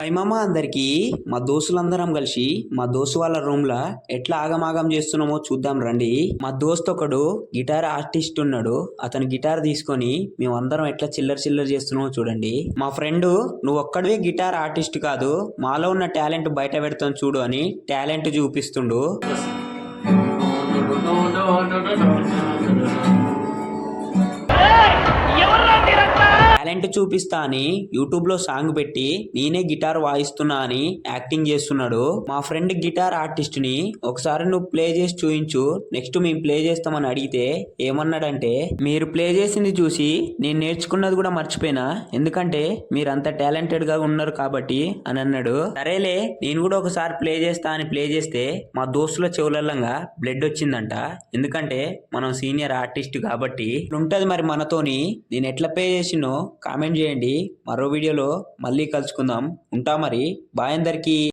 Hi మామ అందరికి మా దోస్తులందరం కలిసి మా దోస్తు వాళ్ళ రూమ్ లా ఎట్లా ఆగమాగం చేస్తున్నామో చూద్దాం రండి. మా దోస్త్ ఒకడు గిటార్ ఆర్టిస్ట్ ఉన్నాడు. అతను గిటార్ తీసుకొని మేమందరం ఎట్లా చిల్లర చిల్లర చేస్తున్నామో చూడండి. మా ఫ్రెండ్ నువ్వు ఒక్కడివే గిటార్ ఆర్టిస్ట్ కాదు, మాలో ఉన్న టాలెంట్ బయట పెడతాం చూడు అని టాలెంట్ చూపిస్తుండు. టాలెంట్ చూపిస్తా అని యూట్యూబ్ లో సాంగ్ పెట్టి నేనే గిటార్ వాయిస్తున్నా అని యాక్టింగ్ చేస్తున్నాడు. మా ఫ్రెండ్ గిటార్ ఆర్టిస్ట్ ని ఒకసారి నువ్వు ప్లే చేసి చూయించు, నెక్స్ట్ మేము ప్లే చేస్తామని అడిగితే ఏమన్నాడంటే, మీరు ప్లే చేసింది చూసి నేను నేర్చుకున్నది కూడా మర్చిపోయినా, ఎందుకంటే మీరంత టాలెంటెడ్ గా ఉన్నారు కాబట్టి అని అన్నాడు. సరేలే నేను కూడా ఒకసారి ప్లే చేస్తా అని ప్లే చేస్తే మా దోస్తుల చెవులల్లంగా బ్లడ్ వచ్చిందంట. ఎందుకంటే మనం సీనియర్ ఆర్టిస్ట్ కాబట్టి. ఉంటది మరి మనతోని. నేను ఎట్లా ప్లే చేసినో కామెంట్ చేయండి. మరో వీడియోలో మళ్ళీ కలుసుకుందాం. ఉంటా మరి. బాయ్ అందరికి.